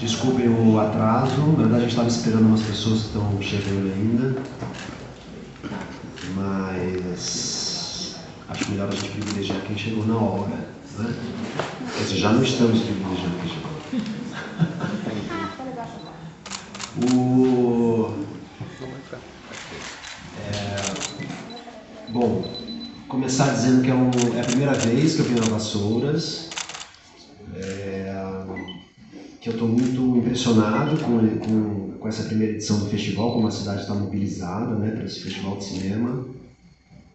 Desculpem o atraso, na verdade a gente estava esperando umas pessoas que estão chegando ainda, mas acho melhor a gente privilegiar quem chegou na hora, né? Quer dizer, já não estamos privilegiando quem chegou. Bom, começar dizendo que é a primeira vez que eu venho a Vassouras, que eu estou muito impressionado com essa primeira edição do festival, como a cidade está mobilizada, né, para esse festival de cinema.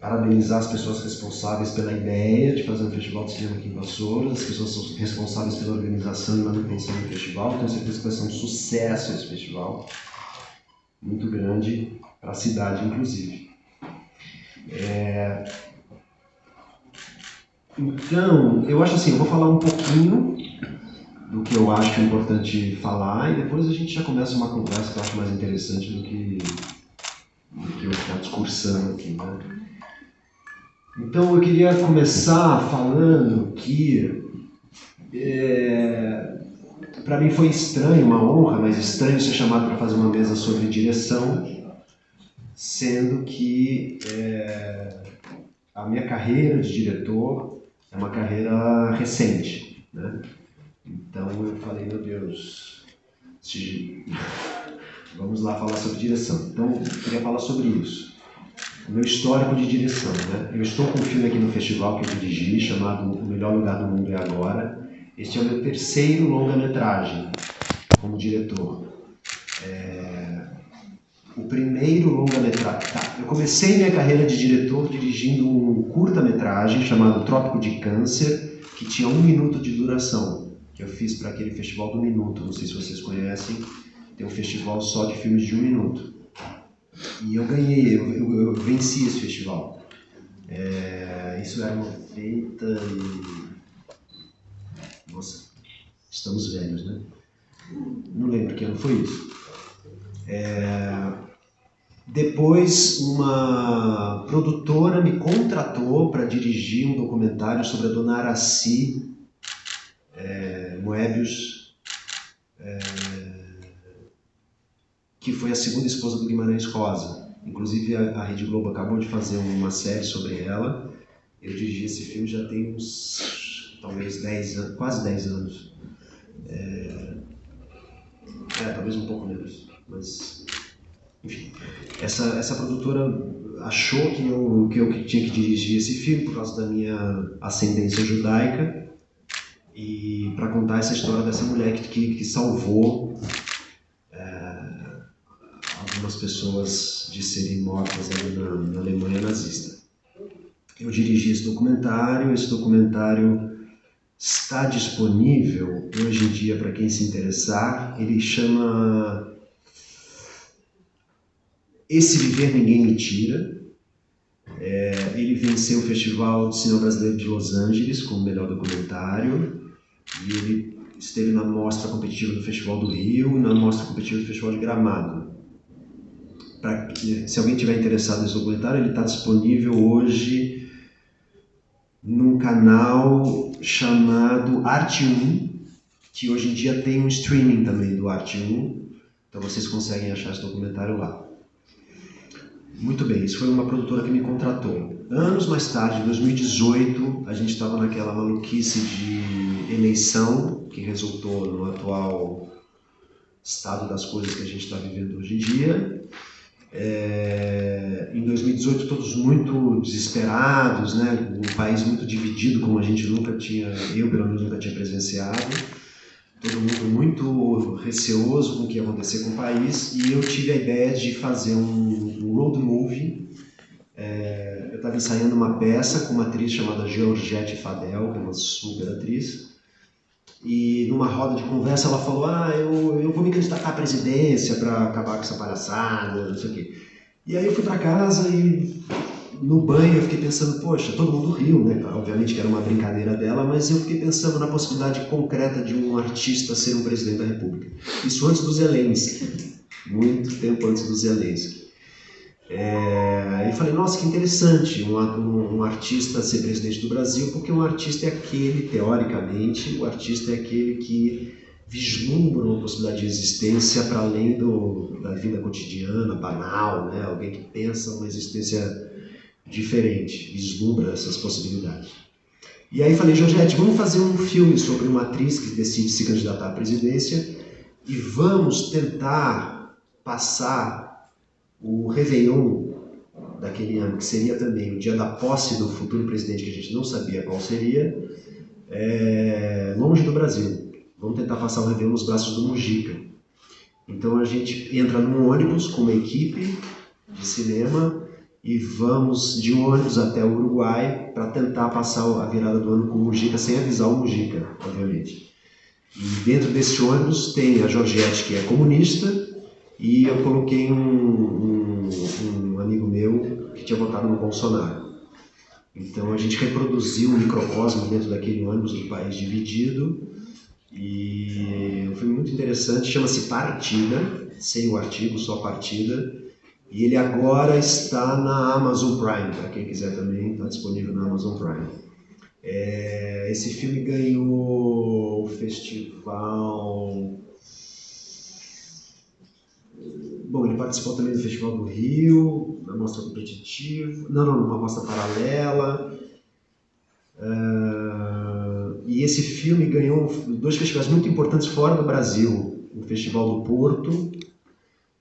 Parabenizar as pessoas responsáveis pela ideia de fazer um festival de cinema aqui em Vassouras, as pessoas responsáveis pela organização e manutenção do festival. Tenho certeza que vai ser um sucesso esse festival, muito grande para a cidade, inclusive. Então, eu acho assim, eu vou falar um pouquinho do que eu acho importante falar e depois a gente já começa uma conversa que eu acho mais interessante do que eu ficar discursando aqui, né? Então eu queria começar falando que para mim foi estranho, uma honra, mas estranho ser chamado para fazer uma mesa sobre direção, sendo que a minha carreira de diretor é uma carreira recente, né? Então eu falei, meu Deus, vamos lá falar sobre direção. Então eu queria falar sobre isso. O meu histórico de direção, né? Eu estou com um filme aqui no festival que eu dirigi, chamado O Melhor Lugar do Mundo é Agora. Este é o meu terceiro longa-metragem como diretor. O primeiro longa-metragem... Tá. Eu comecei minha carreira de diretor dirigindo um curta-metragem chamado Trópico de Câncer, que tinha 1 minuto de duração, que eu fiz para aquele Festival do Minuto. Não sei se vocês conhecem, tem um festival só de filmes de 1 minuto. E eu ganhei, eu venci esse festival. Isso era 90 e... Nossa, estamos velhos, né? Não lembro que ano foi isso. Depois, uma produtora me contratou para dirigir um documentário sobre a dona Aracy Moebius, que foi a segunda esposa do Guimarães Rosa. Inclusive, a Rede Globo acabou de fazer uma série sobre ela. Eu dirigi esse filme já tem uns, talvez 10 anos, quase 10 anos. Talvez um pouco menos, mas... Enfim, essa produtora achou que eu tinha que dirigir esse filme por causa da minha ascendência judaica e para contar essa história dessa mulher que salvou algumas pessoas de serem mortas ali na Alemanha nazista. Eu dirigi esse documentário está disponível hoje em dia para quem se interessar. Ele chama Esse Viver Ninguém Me Tira. Ele venceu o Festival de Cinema Brasileiro de Los Angeles como melhor documentário e ele esteve na mostra competitiva do Festival do Rio e na mostra competitiva do Festival de Gramado. Se alguém tiver interessado nesse documentário, ele está disponível hoje num canal chamado Arte 1, que hoje em dia tem um streaming também do Arte 1, então vocês conseguem achar esse documentário lá. Muito bem, isso foi uma produtora que me contratou. Anos mais tarde, em 2018, a gente estava naquela maluquice de eleição que resultou no atual estado das coisas que a gente está vivendo hoje em dia. Em 2018, todos muito desesperados, né? Um país muito dividido, como a gente nunca tinha, eu pelo menos nunca tinha presenciado. Todo mundo muito receoso com o que ia acontecer com o país, e eu tive a ideia de fazer um road movie. Eu estava ensaiando uma peça com uma atriz chamada Georgette Fadel, que é uma super atriz, e numa roda de conversa ela falou: eu vou me candidatar à presidência para acabar com essa palhaçada, não sei o quê. E aí eu fui para casa e no banho eu fiquei pensando, poxa, todo mundo riu, né? Obviamente que era uma brincadeira dela, mas eu fiquei pensando na possibilidade concreta de um artista ser um presidente da República. Isso antes do Zelensky, muito tempo antes do Zelensky. E falei, nossa, que interessante um artista ser presidente do Brasil, porque um artista é aquele, teoricamente, o artista é aquele que vislumbra uma possibilidade de existência para além da vida cotidiana, banal, né? Alguém que pensa uma existência diferente, vislumbra essas possibilidades. E aí falei, Georgette, vamos fazer um filme sobre uma atriz que decide se candidatar à presidência e vamos tentar passar o Réveillon daquele ano, que seria também o dia da posse do futuro presidente, que a gente não sabia qual seria, longe do Brasil. Vamos tentar passar o Réveillon nos braços do Mujica. Então a gente entra num ônibus com uma equipe de cinema e vamos de ônibus até o Uruguai para tentar passar a virada do ano com o Mujica, sem avisar o Mujica, obviamente. E dentro desse ônibus tem a Georgette, que é comunista, e eu coloquei um amigo meu que tinha votado no Bolsonaro. Então a gente reproduziu um microcosmo dentro daquele ônibus do país dividido, e foi muito interessante, chama-se Partida, sem o artigo, só Partida, e ele agora está na Amazon Prime, para quem quiser também, está disponível na Amazon Prime. Esse filme ganhou o festival... Bom, ele participou também do Festival do Rio, na mostra competitiva, numa mostra paralela. E esse filme ganhou 2 festivais muito importantes fora do Brasil, o Festival do Porto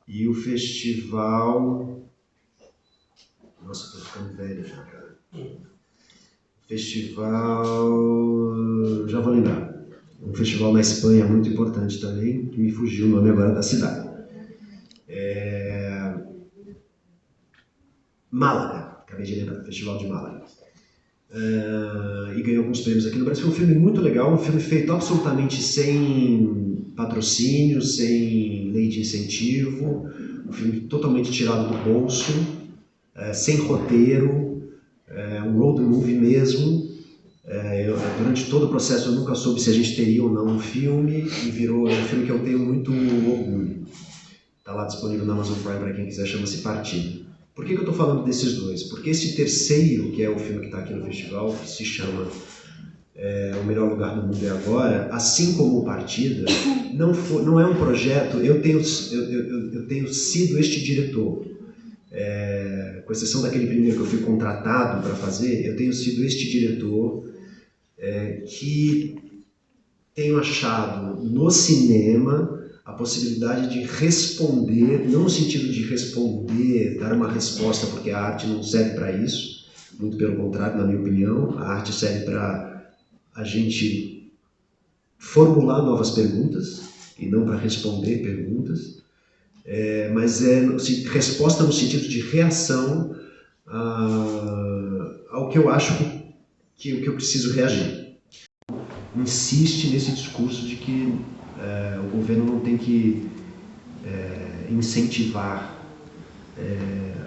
e o Festival... Nossa, estou ficando velho já, cara. Festival... já vou lembrar. Um festival na Espanha muito importante também, que me fugiu o nome agora da cidade. Málaga, acabei de lembrar, Festival de Málaga. E ganhou alguns prêmios aqui no Brasil. Foi um filme muito legal, um filme feito absolutamente sem patrocínio, sem lei de incentivo, um filme totalmente tirado do bolso, sem roteiro, um road movie mesmo. Durante todo o processo eu nunca soube se a gente teria ou não um filme, e virou um filme que eu tenho muito orgulho. Está lá disponível na Amazon Prime para quem quiser, chama-se Partido. Por que eu estou falando desses dois? Porque esse terceiro, que é o filme que está aqui no festival, que se chama O Melhor Lugar do Mundo é Agora, assim como o Partida, não é um projeto, eu tenho sido este diretor. Com exceção daquele primeiro que eu fui contratado para fazer, eu tenho sido este diretor que tenho achado no cinema a possibilidade de responder, não no sentido de responder, dar uma resposta, porque a arte não serve para isso, muito pelo contrário, na minha opinião, a arte serve para a gente formular novas perguntas e não para responder perguntas, mas resposta no sentido de reação ao que eu acho que eu preciso reagir. Insiste nesse discurso de que o governo não tem que incentivar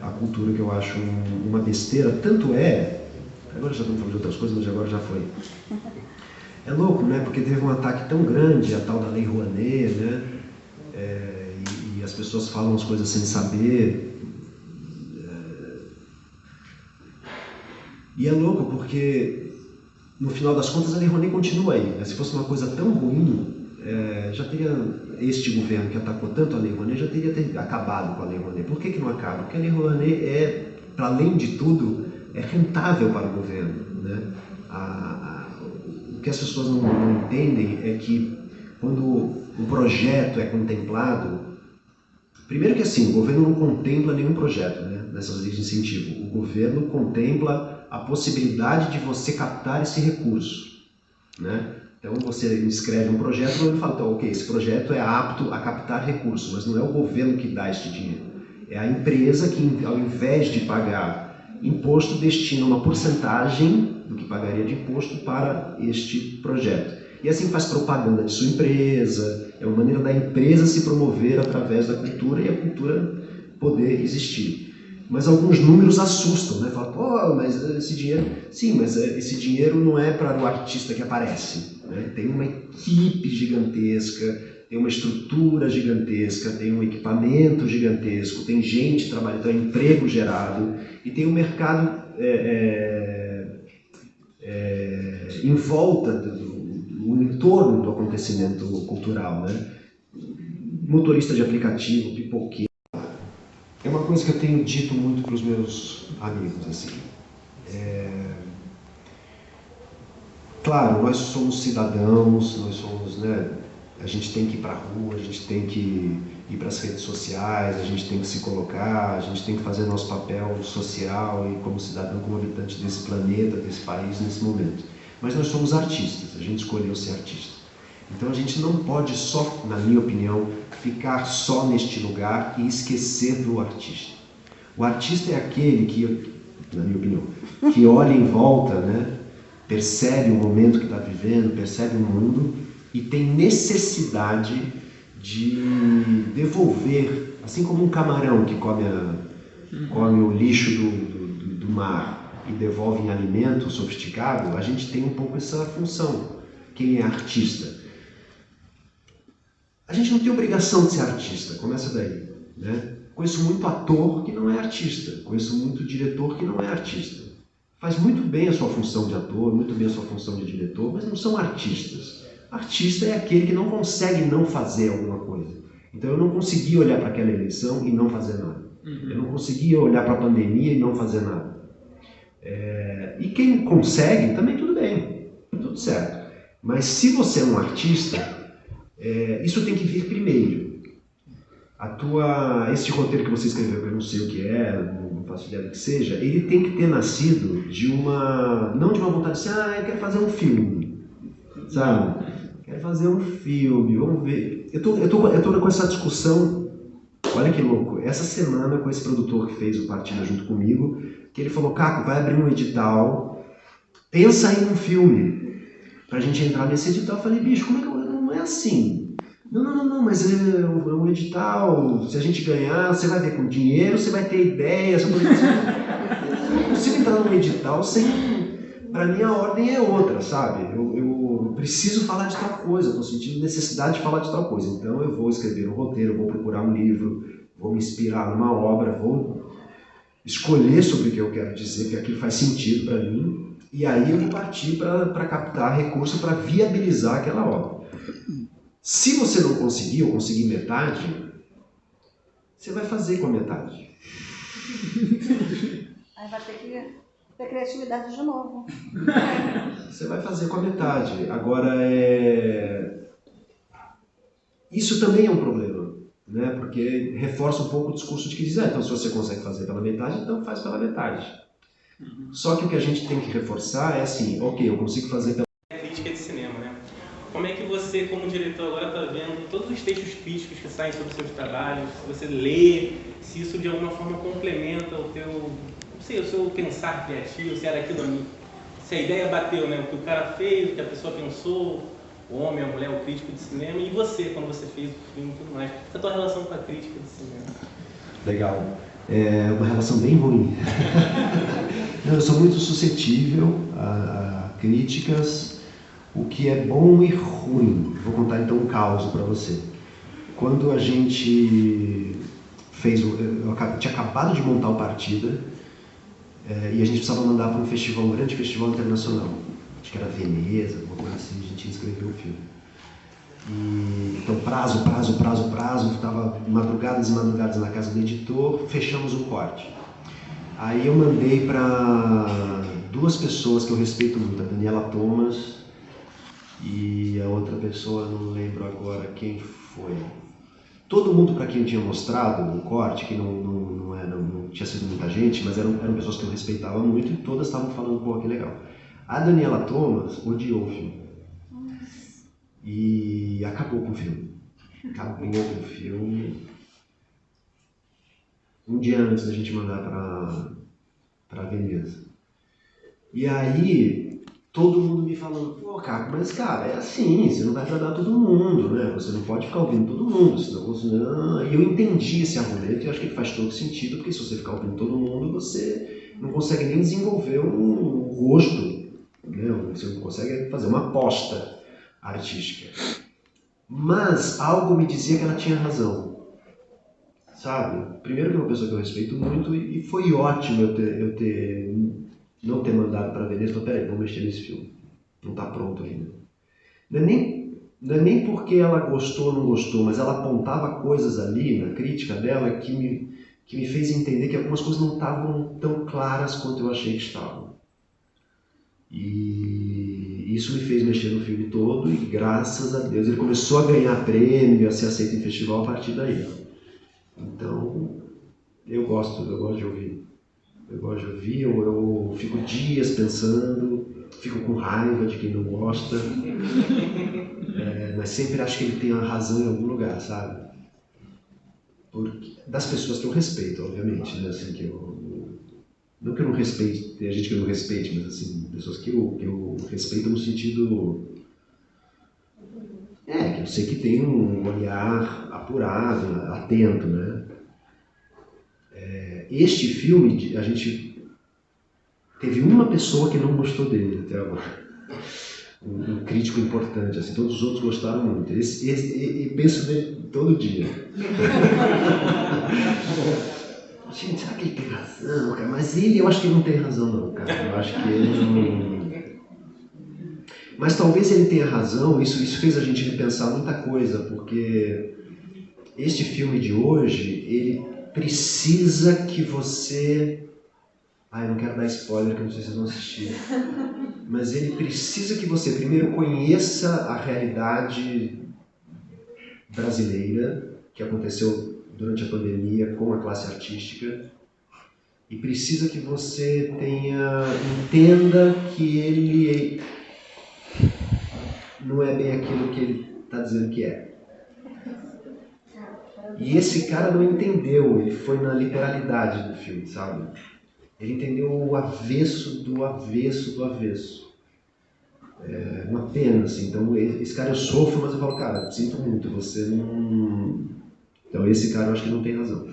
a cultura, que eu acho uma besteira. Tanto agora já estamos falando de outras coisas, mas agora já foi. É louco, né? Porque teve um ataque tão grande, a tal da Lei Rouanet, né? E as pessoas falam as coisas sem saber. E é louco porque, no final das contas, a Lei Rouanet continua aí, né? Se fosse uma coisa tão ruim, já teria este governo que atacou tanto a Lei Rouanet, já teria acabado com a Lei Rouanet. Por que não acaba? Porque a Lei Rouanet para além de tudo, é rentável para o governo, né? O que as pessoas não entendem é que quando um projeto é contemplado, primeiro que assim, o governo não contempla nenhum projeto, né, nessas leis de incentivo. O governo contempla a possibilidade de você captar esse recurso, né? Então você escreve um projeto e o governo fala, então, ok, esse projeto é apto a captar recursos, mas não é o governo que dá este dinheiro. É a empresa que, ao invés de pagar imposto, destina uma porcentagem do que pagaria de imposto para este projeto. E assim faz propaganda de sua empresa, é uma maneira da empresa se promover através da cultura e a cultura poder existir. Mas alguns números assustam, né? Fala, pô, mas esse dinheiro... Sim, mas esse dinheiro não é para o artista que aparece, né? Tem uma equipe gigantesca tem uma estrutura gigantesca, tem um equipamento gigantesco, tem gente trabalhando, tem emprego gerado e tem um mercado em volta, no entorno do acontecimento cultural, né? Motorista de aplicativo, pipoqueiro. É uma coisa que eu tenho dito muito para os meus amigos, assim. Claro, nós somos cidadãos, nós somos, né? A gente tem que ir para a rua, a gente tem que ir para as redes sociais, a gente tem que se colocar, a gente tem que fazer nosso papel social e como cidadão, como habitante desse planeta, desse país, nesse momento. Mas nós somos artistas, a gente escolheu ser artista. Então a gente não pode só, na minha opinião, ficar só neste lugar e esquecer do artista. O artista é aquele que, na minha opinião, que olha em volta, né? Percebe o momento que está vivendo, percebe o mundo e tem necessidade de devolver, assim como um camarão que come o lixo do mar e devolve em alimento sofisticado, a gente tem um pouco essa função. Quem é artista? A gente não tem obrigação de ser artista, começa daí, né? Conheço muito ator que não é artista, conheço muito diretor que não é artista. Faz muito bem a sua função de ator, muito bem a sua função de diretor, mas não são artistas. Artista é aquele que não consegue não fazer alguma coisa. Então eu não consegui olhar para aquela eleição e não fazer nada. Eu não consegui olhar para a pandemia e não fazer nada. E quem consegue, também tudo bem, tudo certo. Mas se você é um artista, isso tem que vir primeiro. Esse roteiro que você escreveu, que eu não sei o que é, não faço ideia do que seja, ele tem que ter nascido não de uma vontade de eu quero fazer um filme, sabe? Quero fazer um filme, vamos ver. Eu tô com essa discussão, olha que louco, essa semana com esse produtor que fez o Partida junto comigo, que ele falou, Caco, vai abrir um edital, pensa em um filme, pra gente entrar nesse edital. Eu falei, bicho, como é que não é assim? Não, mas é um edital, se a gente ganhar, você vai ver com dinheiro, você vai ter ideias. Eu não consigo entrar num edital sem... Para mim a ordem é outra, sabe? Eu preciso falar de tal coisa, estou sentindo necessidade de falar de tal coisa. Então eu vou escrever um roteiro, vou procurar um livro, vou me inspirar numa obra, vou escolher sobre o que eu quero dizer, que aquilo faz sentido para mim, e aí eu vou partir para captar recurso para viabilizar aquela obra. Se você não conseguir, ou conseguir metade, você vai fazer com a metade. Aí vai ter que ter criatividade de novo. Você vai fazer com a metade. Agora, isso também é um problema, né? Porque reforça um pouco o discurso de que diz, então se você consegue fazer pela metade, então faz pela metade. Só que o que a gente tem que reforçar é assim, ok, eu consigo fazer pela... Crítica de cinema, né? Como é que você, como diretor, agora está vendo todos os textos críticos que saem sobre os seus trabalhos, se você lê, se isso de alguma forma complementa o teu, não sei, o seu pensar criativo, se era aquilo ali, se a ideia bateu, né? O que o cara fez, o que a pessoa pensou, o homem, a mulher, o crítico de cinema, e você, quando você fez o filme e tudo mais, essa tua relação com a crítica de cinema? Legal. É uma relação bem ruim. Eu sou muito suscetível a críticas, o que é bom e ruim. Vou contar então um caos para você. Quando a gente fez, eu tinha acabado de montar o Partida e a gente precisava mandar para um grande festival internacional. Acho que era Veneza, alguma coisa assim, a gente ia escrever o filme. Então prazo, estava madrugadas e madrugadas na casa do editor, fechamos o corte. Aí eu mandei para duas pessoas que eu respeito muito, a Daniela Thomas e a outra pessoa, não lembro agora quem foi. Todo mundo para quem eu tinha mostrado o corte, que não tinha sido muita gente, mas eram pessoas que eu respeitava muito e todas estavam falando, pô, que legal. A Daniela Thomas odiou o filme. E acabou com o filme. Acabou com o filme. Um dia antes da gente mandar para Veneza. E aí, todo mundo me falando, pô, Caco, mas cara, é assim, você não vai agradar todo mundo, né? Você não pode ficar ouvindo todo mundo, senão você... E eu entendi esse argumento e acho que ele faz todo sentido, porque se você ficar ouvindo todo mundo, você não consegue nem desenvolver um gosto, né? Você não consegue fazer uma aposta artística. Mas algo me dizia que ela tinha razão, sabe? Primeiro que é uma pessoa que eu respeito muito e foi ótimo não ter mandado para Veneza. Falei, peraí, vamos mexer nesse filme, não está pronto ainda. Não é nem porque ela gostou ou não gostou, mas ela apontava coisas ali na crítica dela que me fez entender que algumas coisas não estavam tão claras quanto eu achei que estavam. E isso me fez mexer no filme todo e graças a Deus ele começou a ganhar prêmio, a ser aceito em festival a partir daí. Então eu gosto de ouvir. Eu fico dias pensando, fico com raiva de quem não gosta, mas sempre acho que ele tem a razão em algum lugar, sabe? Das pessoas que eu respeito, obviamente, né? Assim, não que eu não respeite, tem gente que eu não respeite, mas assim, pessoas que eu respeito no sentido... que eu sei que tem um olhar apurado, atento, né? Este filme, a gente teve uma pessoa que não gostou dele até agora. Um crítico importante, assim, todos os outros gostaram muito. E penso nele todo dia. Gente, será que ele tem razão, cara? Mas eu acho que ele não tem razão não, cara. Eu acho que ele não... Mas talvez ele tenha razão, isso fez a gente repensar muita coisa, porque este filme de hoje, ele precisa que você... eu não quero dar spoiler, que eu não sei se vocês vão assistir. Mas ele precisa que você primeiro conheça a realidade brasileira que aconteceu durante a pandemia com a classe artística e precisa que você entenda que ele não é bem aquilo que ele está dizendo que é. E esse cara não entendeu, ele foi na literalidade do filme, sabe? Ele entendeu o avesso do avesso do avesso. É uma pena, assim. Então, esse cara eu sofro, mas eu falo, cara, sinto muito, você não... Então, esse cara eu acho que não tem razão.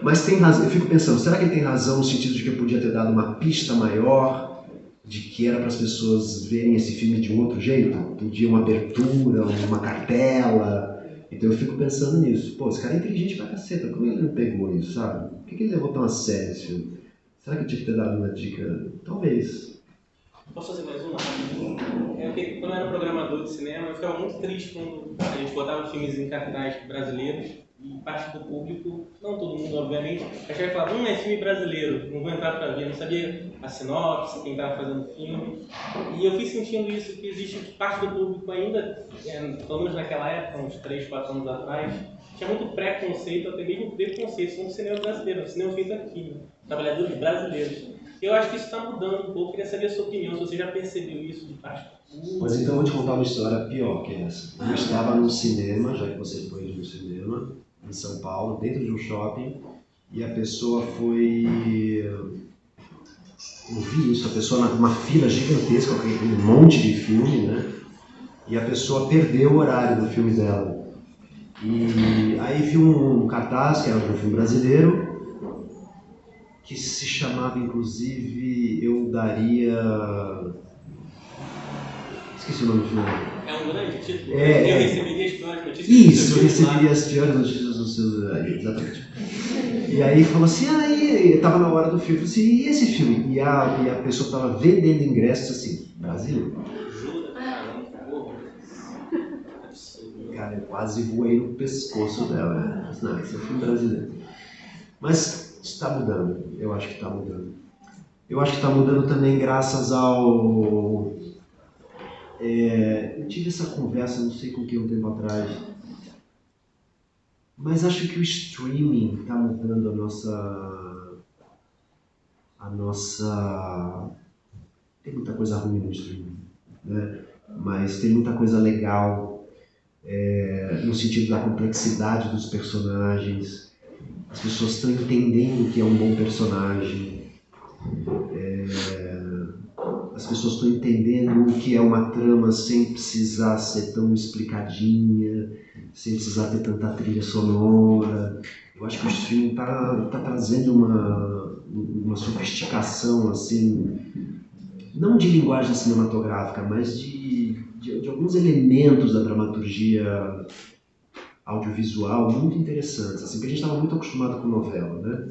Mas tem razão, eu fico pensando, será que ele tem razão no sentido de que eu podia ter dado uma pista maior, de que era para as pessoas verem esse filme de um outro jeito? Podia uma abertura, uma cartela... Então eu fico pensando nisso. Pô, esse cara é inteligente pra caceta, como ele não pegou isso, sabe? Por que ele levou tão a sério esse filme? Será que eu tinha que ter dado uma dica? Talvez. Posso fazer mais uma? Quando eu era programador de cinema, eu ficava muito triste quando a gente botava filmes em cartaz brasileiros e parte do público, não todo mundo obviamente, achava que falava, é filme brasileiro, não vou entrar pra ver, não sabia a sinopse, quem estava fazendo o filme. E eu fui sentindo isso, que existe parte do público ainda, pelo menos naquela época, uns 3, 4 anos atrás, tinha muito preconceito, até mesmo preconceito com o cinema brasileiro, o cinema feito aqui, né? Trabalhadores brasileiros. Eu acho que isso está mudando um pouco, queria saber a sua opinião, se você já percebeu isso de parte do público. Pois então eu vou te contar uma história pior que essa. Eu estava num cinema, já que você foi no cinema, em São Paulo, dentro de um shopping, e a pessoa foi... Eu vi isso, a pessoa numa fila gigantesca, com um monte de filme, né? E a pessoa perdeu o horário do filme dela. E aí viu um cartaz, que era de um filme brasileiro, que se chamava, inclusive, Eu Daria... Esqueci o nome do filme. É um grande título. Eu receberia as piores notícias. Isso, eu receberia as piores notícias dos seus... Exatamente. E aí falou assim, tava na hora do filme, falou assim, e esse filme? E a pessoa tava vendendo ingressos assim, Brasil. Jura? Cara, eu quase voei no pescoço dela. Né? Não, esse é um filme brasileiro. Mas está mudando, eu acho que está mudando. Eu acho que está mudando também graças ao... eu tive essa conversa, não sei com quem, um tempo atrás, mas acho que o streaming está mudando a nossa... Tem muita coisa ruim no streaming, né? Mas tem muita coisa legal, no sentido da complexidade dos personagens. As pessoas estão entendendo o que é um bom personagem. As pessoas estão entendendo o que é uma trama sem precisar ser tão explicadinha, sem precisar ter tanta trilha sonora. Eu acho que o streaming está trazendo uma sofisticação, assim, não de linguagem cinematográfica, mas de de alguns elementos da dramaturgia audiovisual muito interessantes, assim, porque a gente estava muito acostumado com novela, né?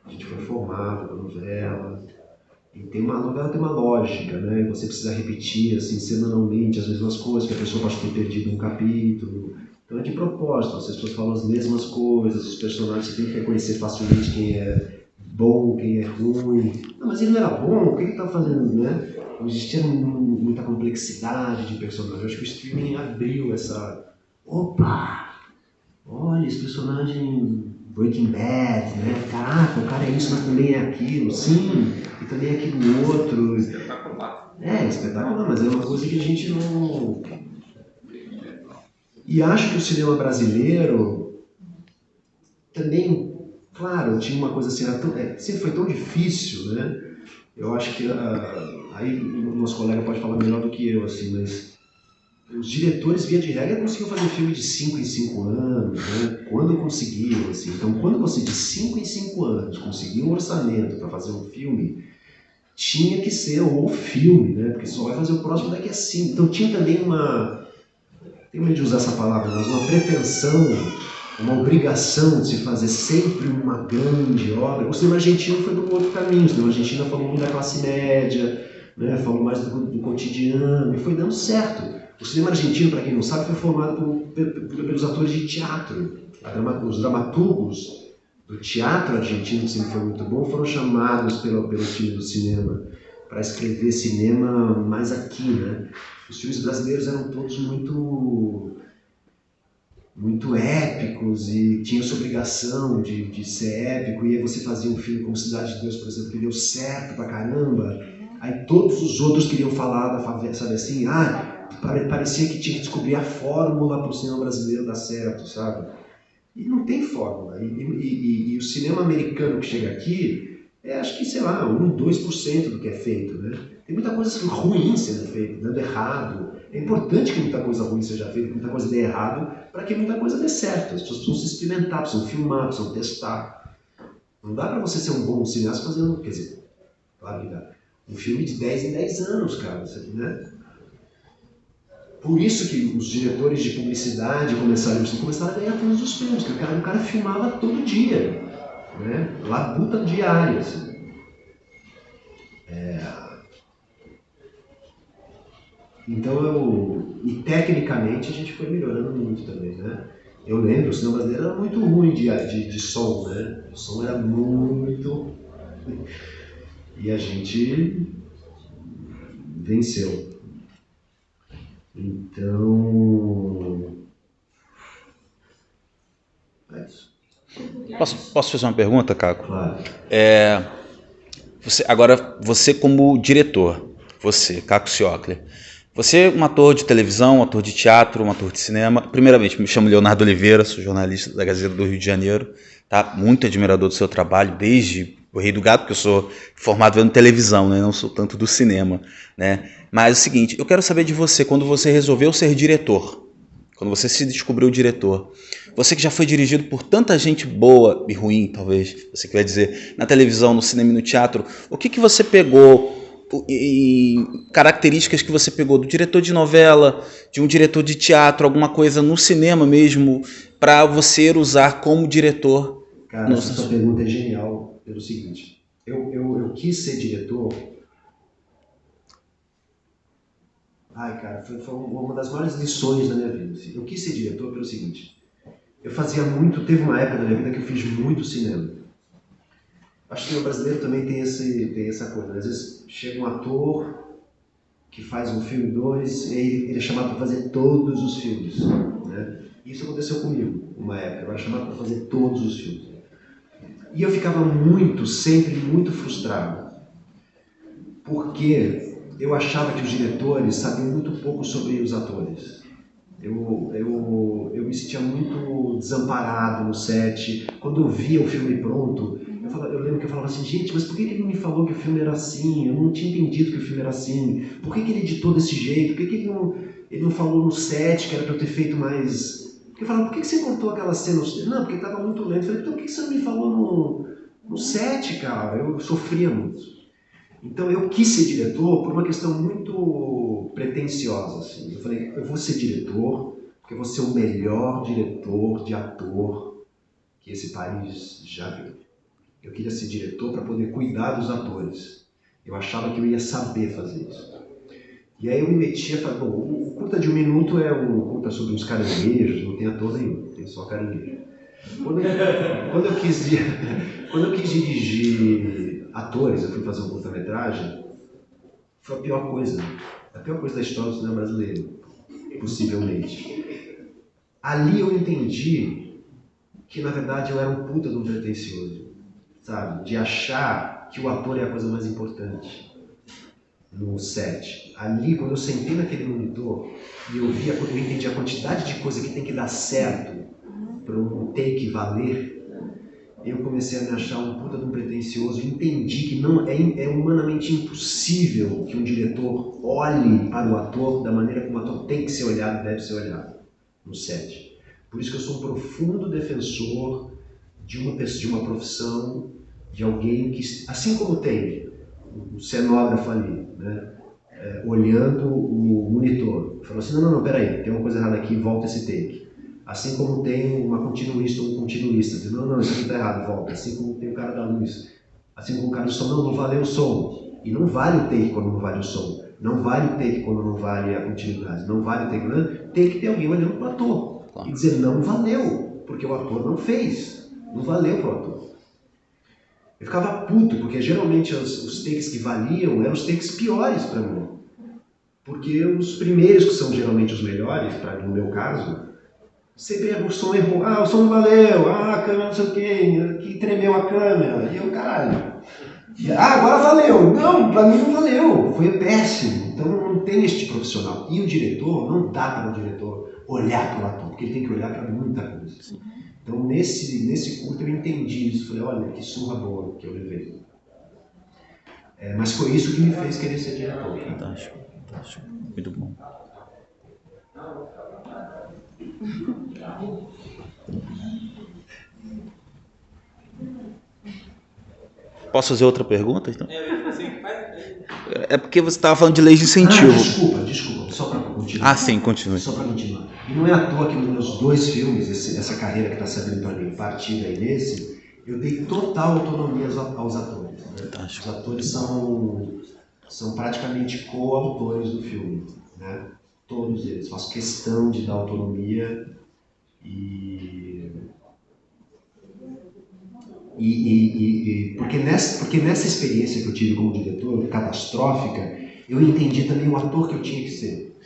A gente foi formado com novela, e a novela tem uma lógica, né? E você precisa repetir, assim, semanalmente as mesmas coisas, que a pessoa pode ter perdido um capítulo. Então é de propósito, as pessoas falam as mesmas coisas, os personagens, você tem que reconhecer facilmente quem é bom, quem é ruim. Não, mas ele não era bom, o que ele está fazendo, né? Não existia muita complexidade de personagem. Eu acho que o streaming abriu essa... Opa! Olha, esse personagem Breaking Bad, né? Caraca, o cara é isso, mas também é aquilo. Sim, e também é aquilo outro. Espetacular. Espetacular, mas é uma coisa que a gente não... E acho que o cinema brasileiro também, claro, tinha uma coisa assim, sempre foi tão difícil, né? Eu acho que, aí o nosso colega pode falar melhor do que eu, assim, mas os diretores, via de regra, conseguiam fazer filme de 5 em 5 anos, né? Quando conseguiam, assim. Então, quando você de 5 em 5 anos conseguia um orçamento para fazer um filme, tinha que ser o filme, né? Porque só vai fazer o próximo daqui a 5. Então, tinha também tenho medo de usar essa palavra, mas uma pretensão, uma obrigação de se fazer sempre uma grande obra. O cinema argentino foi para um outro caminho. O cinema argentino falou muito da classe média, né? Falou mais do cotidiano, e foi dando certo. O cinema argentino, para quem não sabe, foi formado pelos atores de teatro. Os dramaturgos do teatro argentino, que sempre foi muito bom, foram chamados pelo time do cinema para escrever cinema mais aqui, né? Os filmes brasileiros eram todos muito épicos e tinham essa obrigação de ser épico, e aí você fazia um filme como Cidade de Deus, por exemplo, que deu certo pra caramba, aí todos os outros queriam falar da favela, sabe assim, parecia que tinha que descobrir a fórmula para o cinema brasileiro dar certo, sabe? E não tem fórmula, e o cinema americano que chega aqui, acho que, sei lá, 1, 2% do que é feito, né? Tem muita coisa ruim sendo feita, dando errado. É importante que muita coisa ruim seja feita, que muita coisa dê errado, para que muita coisa dê certo. As pessoas precisam se experimentar, precisam filmar, precisam testar. Não dá para você ser um bom cineasta fazendo, quer dizer, claro que dá. Um filme de 10 em 10 anos, cara, né? Por isso que os diretores de publicidade começaram a ganhar todos os prêmios, porque o cara filmava todo dia, né? Labuta diária, assim. Então, e tecnicamente a gente foi melhorando muito também, né? Eu lembro, o cinema brasileiro era muito ruim de som, né? O som era muito... E a gente venceu. Então... é isso. Posso fazer uma pergunta, Caco? Claro. Você como diretor, Caco Ciocler, você é um ator de televisão, um ator de teatro, um ator de cinema. Primeiramente, me chamo Leonardo Oliveira, sou jornalista da Gazeta do Rio de Janeiro, tá? Muito admirador do seu trabalho, desde O Rei do Gado, porque eu sou formado vendo televisão, né? Não sou tanto do cinema, né? Mas é o seguinte, eu quero saber de você, quando você resolveu ser diretor, quando você se descobriu diretor, você que já foi dirigido por tanta gente boa e ruim, talvez, você quer dizer, na televisão, no cinema e no teatro, o que você pegou, em características que você pegou do diretor de novela, de um diretor de teatro, alguma coisa no cinema mesmo, para você usar como diretor? Cara, essa sua pergunta é genial pelo seguinte, eu quis ser diretor... cara, foi uma das maiores lições da minha vida. Assim. Eu quis ser diretor pelo seguinte, teve uma época da minha vida que eu fiz muito cinema. Acho que o brasileiro também tem essa coisa, né? Às vezes chega um ator que faz um filme, 2, e ele é chamado para fazer todos os filmes, né? Isso aconteceu comigo, uma época, eu era chamado para fazer todos os filmes. E eu ficava sempre muito frustrado, porque eu achava que os diretores sabiam muito pouco sobre os atores. Eu me sentia muito desamparado no set. Quando eu via o filme pronto, eu lembro que eu falava assim, gente, mas por que ele não me falou que o filme era assim? Eu não tinha entendido que o filme era assim. Por que ele editou desse jeito? Por que ele não falou no set que era para eu ter feito mais... Porque eu falava, por que você cortou aquela cena? Não, porque estava muito lento. Eu falei, então por que você não me falou no set, cara? Eu sofria muito. Então eu quis ser diretor por uma questão muito pretensiosa, assim. Eu falei, eu vou ser diretor, porque eu vou ser o melhor diretor de ator que esse país já viu. Eu queria ser diretor para poder cuidar dos atores. Eu achava que eu ia saber fazer isso. E aí eu me metia e falei, bom, o curta de 1 minuto é um curta sobre uns caranguejos, não tem ator nenhum, tem só caranguejo. Quando eu quis dirigir atores, eu fui fazer um curta-metragem, foi a pior coisa da história do cinema brasileiro, possivelmente. Ali eu entendi que, na verdade, eu era um puta de um pretencioso, sabe? De achar que o ator é a coisa mais importante no set. Ali, quando eu sentei naquele monitor e eu entendi a quantidade de coisa que tem que dar certo para um take valer, eu comecei a me achar um puta de um pretencioso e entendi que não é humanamente impossível que um diretor olhe para o ator da maneira como o ator tem que ser olhado, deve ser olhado no set. Por isso que eu sou um profundo defensor de uma profissão, de alguém que, assim como tem o cenógrafo ali, né, olhando o monitor, falou assim, não, peraí, tem uma coisa errada aqui, volta esse take. Assim como tem uma continuista ou um continuista, diz, não, isso aqui está errado, volta. Assim como tem o cara da luz, assim como o cara do som, não valeu o som. E não vale o take quando não vale o som. Não vale o take quando não vale a continuidade. Não vale o take, não. Tem que ter alguém olhando para o ator e dizer, não valeu, porque o ator não fez. Não valeu para o ator. Eu ficava puto, porque geralmente os takes que valiam eram os takes piores para mim. Porque os primeiros, que são geralmente os melhores, no meu caso, sempre o som errou, o som não valeu, a câmera não sei o que tremeu a câmera, e eu, caralho. Agora valeu. Não, pra mim não valeu, foi péssimo. Então não tem este profissional. E o diretor, não dá para o diretor olhar para o ator, porque ele tem que olhar para muita coisa. Então nesse curto eu entendi isso, falei, olha, que surra boa que eu levei. Mas foi isso que me fez querer ser diretor. Fantástico, muito bom. Posso fazer outra pergunta, então? É porque você estava falando de leis de incentivo. Desculpa, só para continuar. Sim, continue. Só para continuar. E não é à toa que nos meus 2 filmes, essa carreira que está se abrindo para mim, Partida e nesse, eu dei total autonomia aos atores. Né? Os atores são praticamente coautores do filme, né? Todos eles. Faço questão de dar autonomia porque nessa experiência que eu tive como diretor, catastrófica, eu entendi também o ator que eu tinha que ser.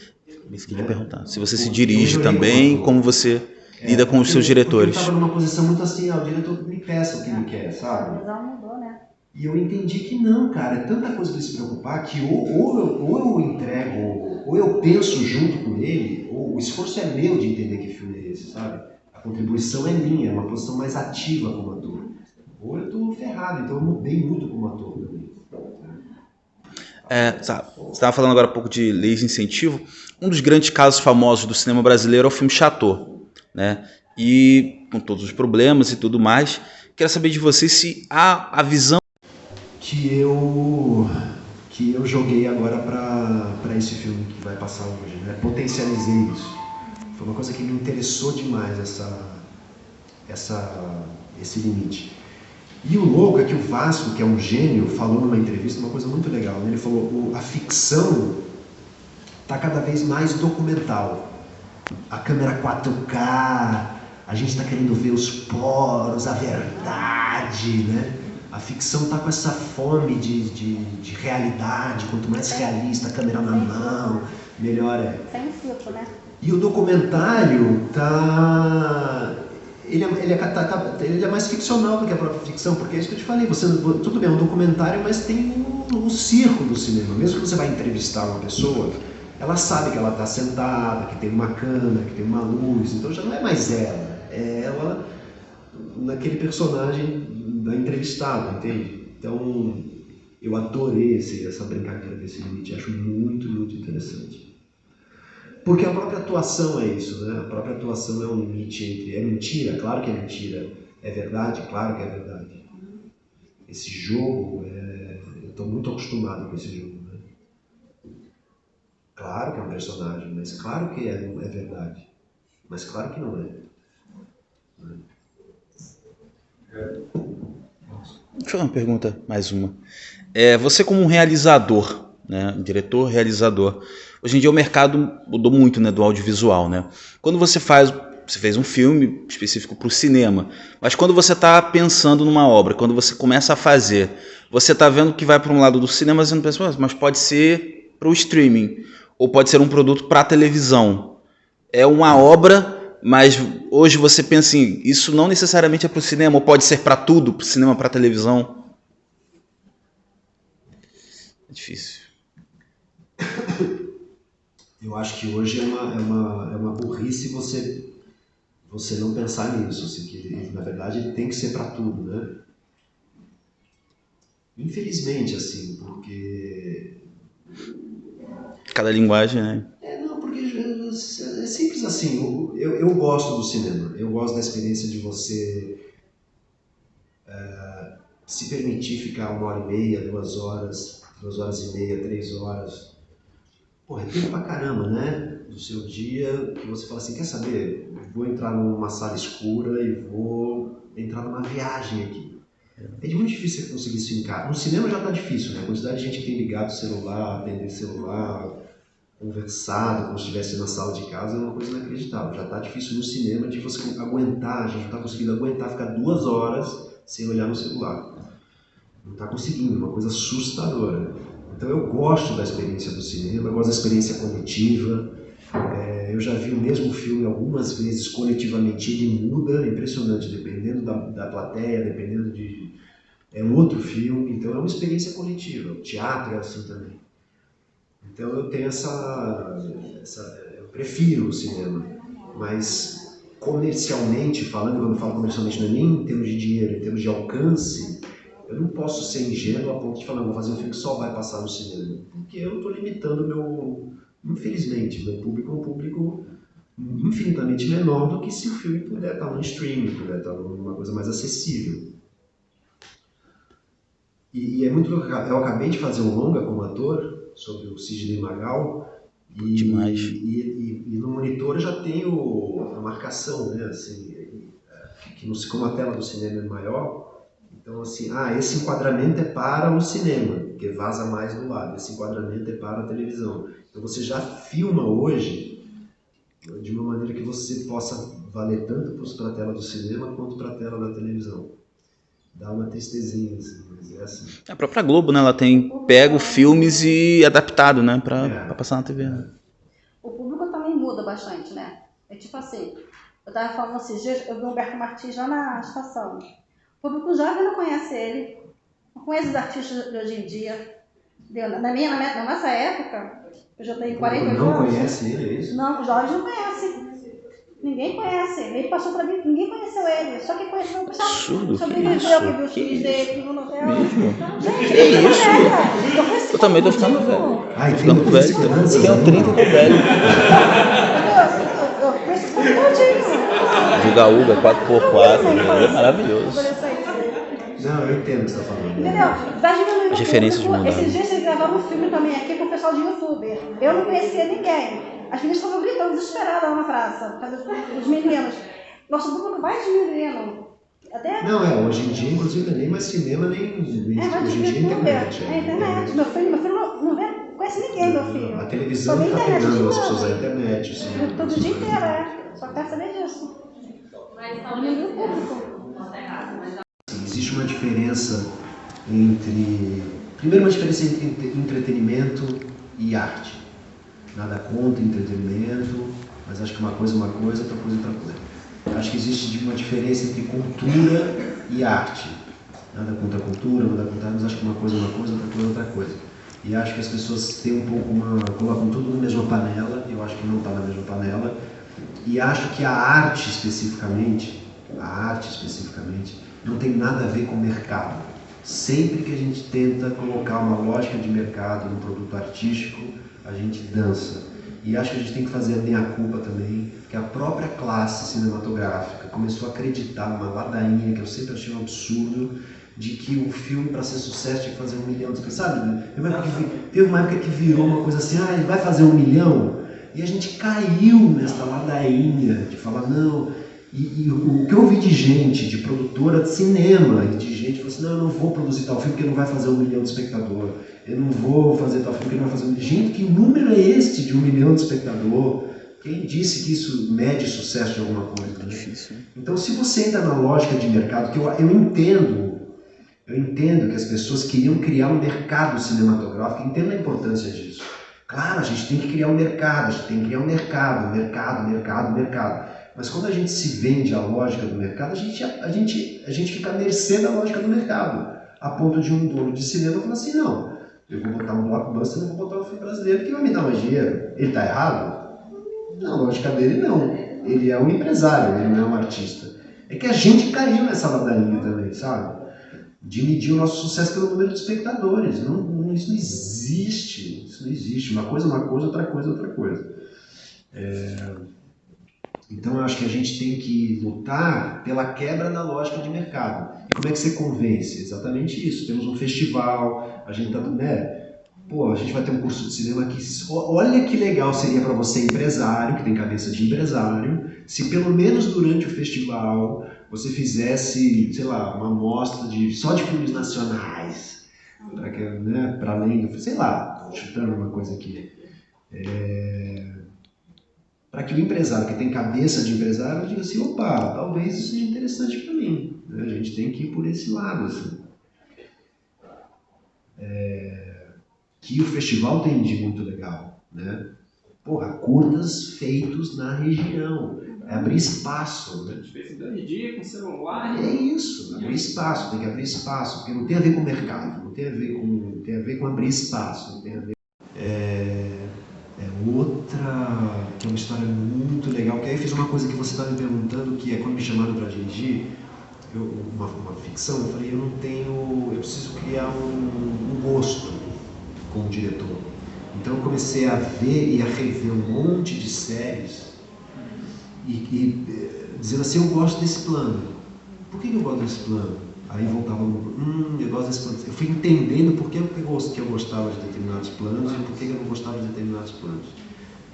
Isso que eu ia perguntar. Se você se dirige também, como você lida com os seus diretores. Eu estava numa posição muito assim, o diretor me peça o que ele quer, sabe? Mas mudou, né? E eu entendi que não, cara, é tanta coisa para se preocupar que ou eu entrego, ou eu penso junto com ele, ou o esforço é meu de entender que filme é esse, sabe? A contribuição é minha, é uma posição mais ativa como ator. Ou eu tô ferrado, então eu mudei muito como ator também. Você estava falando agora um pouco de leis de incentivo. Um dos grandes casos famosos do cinema brasileiro é o filme Chateau, né? E com todos os problemas e tudo mais, quero saber de você se há a visão que eu joguei agora para esse filme que vai passar hoje, né? Potencializei isso. Foi uma coisa que me interessou demais, esse limite. E o louco é que o Vasco, que é um gênio, falou numa entrevista uma coisa muito legal. Ele falou, a ficção está cada vez mais documental. A câmera 4K, a gente está querendo ver os poros, a verdade, né? A ficção está com essa fome de realidade. Quanto mais realista, a câmera na mão, melhor é. Sem filtro, né? E o documentário tá... Ele é mais ficcional do que a própria ficção, porque é isso que eu te falei, tudo bem, é um documentário, mas tem um circo do cinema. Mesmo que você vai entrevistar uma pessoa, ela sabe que ela está sentada, que tem uma câmera, que tem uma luz, então já não é mais ela, é ela naquele personagem da entrevistada, entende? Então, eu adorei essa brincadeira desse limite, acho muito, muito interessante. Porque a própria atuação é isso, né? A própria atuação é um limite entre... É mentira? Claro que é mentira. É verdade? Claro que é verdade. Esse jogo, eu estou muito acostumado com esse jogo, né? Claro que é um personagem, mas claro que é verdade. Mas claro que não é. Deixa eu fazer uma pergunta, mais uma. Você como um realizador, né, um diretor, realizador, hoje em dia o mercado mudou muito, né, do audiovisual, né? Quando você fez um filme específico para o cinema, mas quando você está pensando numa obra, quando você começa a fazer, você está vendo que vai para um lado do cinema, você não pensa, mas pode ser para o streaming, ou pode ser um produto para a televisão. É uma obra, mas hoje você pensa assim, isso não necessariamente é para o cinema, ou pode ser para tudo, para o cinema, para a televisão. É difícil. Eu acho que hoje é uma burrice você não pensar nisso, assim, que na verdade ele tem que ser para tudo, né? Infelizmente, assim, porque... Cada linguagem, né? Não, porque é simples assim, eu gosto do cinema, eu gosto da experiência de você se permitir ficar 1h30, 2 horas, 2h30, 3 horas. Porra, é tempo pra caramba, né? Do seu dia, que você fala assim, quer saber? Vou entrar numa sala escura e vou entrar numa viagem aqui. É muito difícil você conseguir isso em casa. No cinema já tá difícil, né? A quantidade de gente que tem ligado o celular, atender celular, conversado, como se estivesse na sala de casa, é uma coisa inacreditável. Já tá difícil no cinema de você aguentar, a gente não tá conseguindo aguentar ficar 2 horas sem olhar no celular. Não está conseguindo, uma coisa assustadora. Então eu gosto da experiência do cinema, eu gosto da experiência coletiva. Eu já vi o mesmo filme algumas vezes coletivamente, ele muda, é impressionante, dependendo da plateia, dependendo de... É um outro filme, então é uma experiência coletiva. O teatro é assim também. Então eu tenho eu prefiro o cinema, mas comercialmente falando, quando eu falo comercialmente, não é nem em termos de dinheiro, em termos de alcance, eu não posso ser ingênuo a ponto de falar, vou fazer um filme que só vai passar no cinema, porque eu estou limitando infelizmente, meu público é um público infinitamente menor do que se o filme puder estar no streaming, puder estar numa coisa mais acessível. E é muito... Eu acabei de fazer um longa como ator sobre o Sidney Magal e no monitor eu já tenho a marcação, né, assim, como a tela do cinema é maior, então assim, esse enquadramento é para o cinema, porque vaza mais do lado, esse enquadramento é para a televisão. Então você já filma hoje de uma maneira que você possa valer tanto para a tela do cinema quanto para a tela da televisão. Dá uma tristezinha, assim, mas é assim. A própria Globo, né? Ela tem pego filmes e adaptado, né? Pra passar na TV. Né? O público também muda bastante, né? É tipo assim, eu tava falando esses dias, eu vi o Humberto Martins lá na estação. O público jovem não conhece ele, não conhece os artistas de hoje em dia. Na nossa época, eu já tenho 48 anos. Não conhece ele, é isso? Não, os jovens não conhecem. Ninguém conhece. Ele passou pra mim, ninguém conheceu ele. Só que conheceu o pessoal. Sobreviveu, que viu os filhos dele, que viu novela. Gente, que isso? Eu também tô ficando velho. Ai, tô ficando velho. Eu tenho 30 e tô velho. Eu conheço o filme todinho. Juga Uga, 4x4, é maravilhoso. Não, eu entendo o que você está falando. Entendeu? Vai diminuindo as referências de mudança. Esses dias eles gravavam um filme também aqui com o pessoal de YouTube. Eu não conhecia ninguém. As meninas estavam gritando desesperadas lá na praça, os meninos. Nosso público vai diminuindo. Não, hoje em dia, inclusive, não é nem mais cinema, nem hoje em dia é internet. É internet. Meu filho não conhece ninguém, meu filho. A televisão está pegando as pessoas à internet. Todo dia inteiro, Só quero saber disso. Diminuiu o público. Existe uma diferença entre... Primeiro, uma diferença entre entretenimento e arte. Nada contra entretenimento, mas acho que uma coisa é uma coisa, outra coisa é outra coisa. Acho que existe uma diferença entre cultura e arte. Nada contra a cultura, nada contra, mas acho que uma coisa é uma coisa, outra coisa é outra coisa. E acho que as pessoas têm um pouco colocam tudo na mesma panela, eu acho que não está na mesma panela. E acho que a arte especificamente, não tem nada a ver com o mercado. Sempre que a gente tenta colocar uma lógica de mercado no produto artístico, a gente dança. E acho que a gente tem que fazer a meia-culpa também, que a própria classe cinematográfica começou a acreditar numa ladainha que eu sempre achei um absurdo, de que um filme para ser sucesso tinha que fazer 1 milhão de pessoas, sabe? Teve uma época que virou uma coisa assim, ele vai fazer 1 milhão? E a gente caiu nessa ladainha de falar, não. E o que eu ouvi de gente, de produtora de cinema, e de gente que falou assim, não, eu não vou produzir tal filme porque não vai fazer 1 milhão de espectador. Eu não vou fazer tal filme porque não vai fazer 1 milhão. Gente, que número é este de 1 milhão de espectador? Quem disse que isso mede sucesso de alguma coisa? Né? Difícil. Então, se você entra na lógica de mercado, que eu entendo que as pessoas queriam criar um mercado cinematográfico, entendo a importância disso. Claro, a gente tem que criar um mercado, a gente tem que criar um mercado. Mas quando a gente se vende à lógica do mercado, a gente fica à mercê da lógica do mercado. A ponto de um dono de cinema falar assim, não, eu vou botar um blockbuster, não vou botar um filme brasileiro que vai me dar mais dinheiro. Ele está errado? Na lógica dele, não. Ele é um empresário, ele não é um artista. É que a gente caiu nessa ladainha também, sabe? De medir o nosso sucesso pelo número de espectadores. Isso não existe. Isso não existe. Uma coisa, outra coisa. Então eu acho que a gente tem que lutar pela quebra da lógica de mercado. E como é que você convence? Exatamente isso. Temos um festival, a gente a gente vai ter um curso de cinema aqui. Olha que legal seria para você, empresário, que tem cabeça de empresário, se pelo menos durante o festival você fizesse, sei lá, uma amostra só de filmes nacionais, para além do, sei lá, chutando uma coisa aqui. Para que o empresário que tem cabeça de empresário diga assim, opa, talvez isso seja interessante para mim. Né? A gente tem que ir por esse lado. Assim. Que o festival tem de muito legal. Né? Curtas feitos na região. É abrir espaço. Né? Fez 2 dias com celular. É isso, abrir espaço, tem que abrir espaço. Porque não tem a ver com o mercado, não tem a ver com abrir espaço. Não tem a ver. Outra, que é uma história muito legal, que aí eu fiz uma coisa que você estava me perguntando, que é quando me chamaram para dirigir, uma ficção, eu falei, eu preciso criar um gosto como diretor. Então eu comecei a ver e a rever um monte de séries e dizendo assim, eu gosto desse plano. Por que eu gosto desse plano? Aí voltava eu gosto desse plano. Eu fui entendendo por que eu gostava de determinados planos e por que eu não gostava de determinados planos.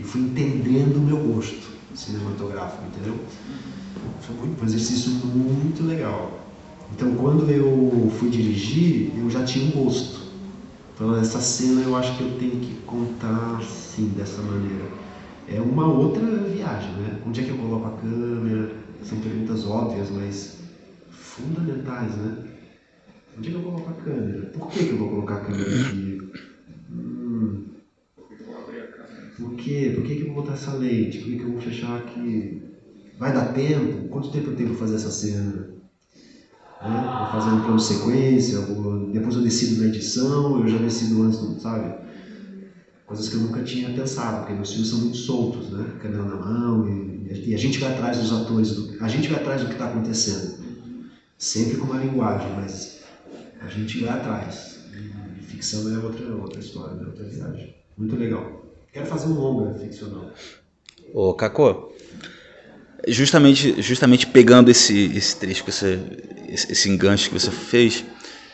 E fui entendendo o meu gosto cinematográfico, entendeu? Foi um exercício muito legal. Então, quando eu fui dirigir, eu já tinha um gosto. Então, essa cena eu acho que eu tenho que contar assim, dessa maneira. É uma outra viagem, né? Onde é que eu coloco a câmera? São perguntas óbvias, mas fundamentais, né? Onde é que eu coloco a câmera? Por que eu vou colocar a câmera aqui? Por quê? Por que eu vou botar essa lente? Por que eu vou fechar aqui? Vai dar tempo? Quanto tempo eu tenho para fazer essa cena? Vou fazer um plano de sequência, depois eu decido na edição, eu já decido antes, sabe? Coisas que eu nunca tinha pensado, porque meus filhos são muito soltos, né? Câmera na mão, e a gente vai atrás dos atores, a gente vai atrás do que está acontecendo. Sempre com uma linguagem, mas a gente vai atrás. E ficção é outra história, é outra viagem. Muito legal. Quero fazer um longa ficcional. Ô, Cacô, justamente pegando esse trecho, esse enganche que você fez,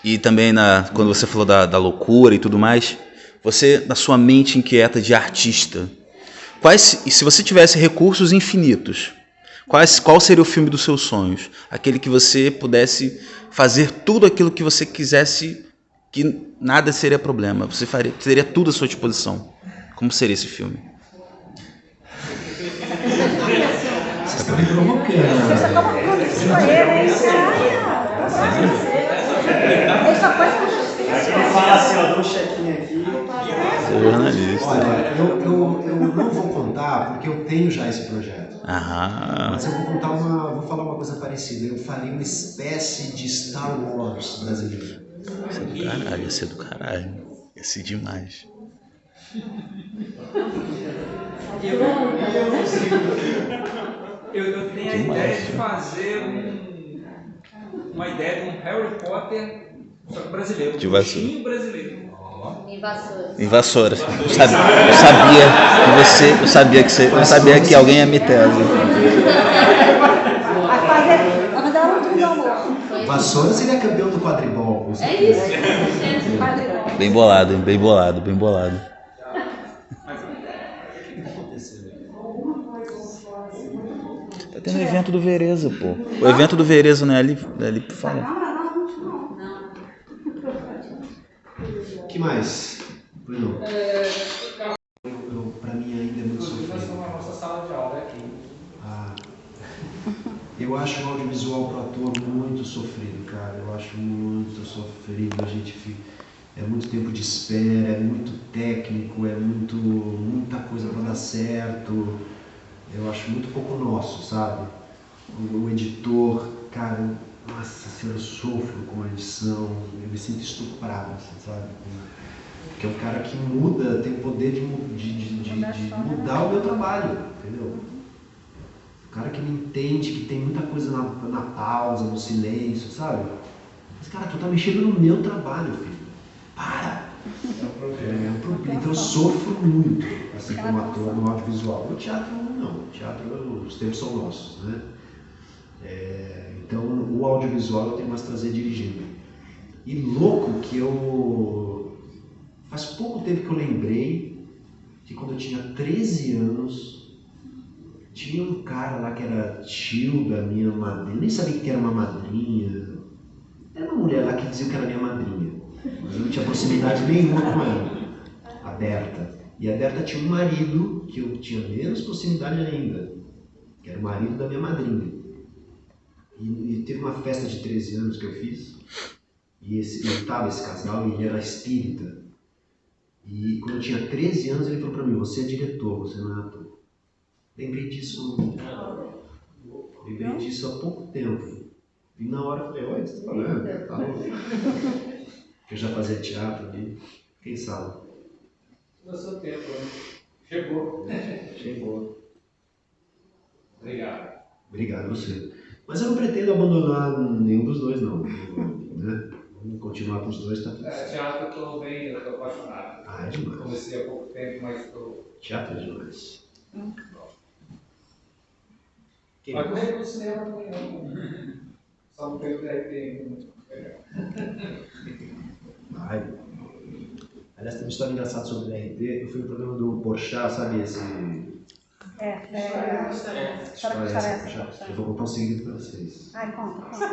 e também quando você falou da loucura e tudo mais, você, na sua mente inquieta de artista, se você tivesse recursos infinitos, qual seria o filme dos seus sonhos? Aquele que você pudesse fazer tudo aquilo que você quisesse, que nada seria problema, você teria tudo à sua disposição. Como seria esse filme? Você está me provocando. Você está provocando Ele fala assim, eu dou um chequinho aqui. Você é jornalista. Olha, eu não vou contar porque eu tenho já esse projeto. Mas eu vou falar uma coisa parecida. Eu faria uma espécie de Star Wars brasileiro. Ia ser do caralho. Ia ser demais. Eu tenho a ideia de fazer uma ideia de um Harry Potter brasileiro, um bichinho brasileiro. Em Vassouras. Em Vassouras. Eu sabia que alguém ia me ter. Mas ela não tudo amor. Vassouras ele é campeão do quadribol. Com É certeza. isso. Bem bolado, hein? Bem bolado, bem bolado. Tá tendo evento do Vereza, pô. O evento do Vereza não é ali fora. O que mais? Bruno? Pra mim ainda é muito sofrido. A nossa sala de aula é aqui. Ah, eu acho o audiovisual pro ator muito sofrido, cara. Eu acho muito sofrido. A gente fica... É muito tempo de espera, é muito técnico, é muita coisa para dar certo. Eu acho muito pouco nosso, sabe? O editor, cara, nossa senhora, eu sofro com a edição, eu me sinto estuprado, assim, sabe? Porque é um cara que muda, tem o poder de mudar o meu trabalho, entendeu? O cara que me entende, que tem muita coisa na pausa, no silêncio, sabe? Mas, cara, tu tá mexendo no meu trabalho, filho. Para! É um problema. Então eu sofro muito, assim, como ator no audiovisual. No teatro, não. No teatro, os tempos são nossos, né? Então, o audiovisual eu tenho mais prazer dirigindo. E louco que eu... Faz pouco tempo que eu lembrei que quando eu tinha 13 anos, tinha um cara lá que era tio da minha madrinha. Eu nem sabia que era uma madrinha. Era uma mulher lá que dizia que era minha madrinha. Mas eu não tinha proximidade nenhuma com ela. A Berta. E a Berta tinha um marido que eu tinha menos proximidade ainda. Que era o marido da minha madrinha. E teve uma festa de 13 anos que eu fiz. E estava esse casal e ele era espírita. E quando eu tinha 13 anos ele falou pra mim, você é diretor, você não é ator. Lembrei disso há pouco tempo. E na hora eu falei, oi, o que você tá falando? Tá louco. Eu já fazia teatro ali, quem sabe? No seu tempo, né? Chegou. Chegou. Obrigado. Obrigado a você. Mas eu não pretendo abandonar nenhum dos dois, não. Né? Vamos continuar com os dois, tá tudo certo. Teatro eu tô apaixonado. Ah, é demais. Comecei há pouco tempo, mas estou... Teatro é demais. Quem Mas mais? correr pro cinema também não. Só não tem o DRT. Vai. Aliás, tem uma história engraçada sobre o DRT. Eu fui no programa do Porchat, sabe esse... Eu vou contar um segredo pra vocês. Ai, conta. Conta que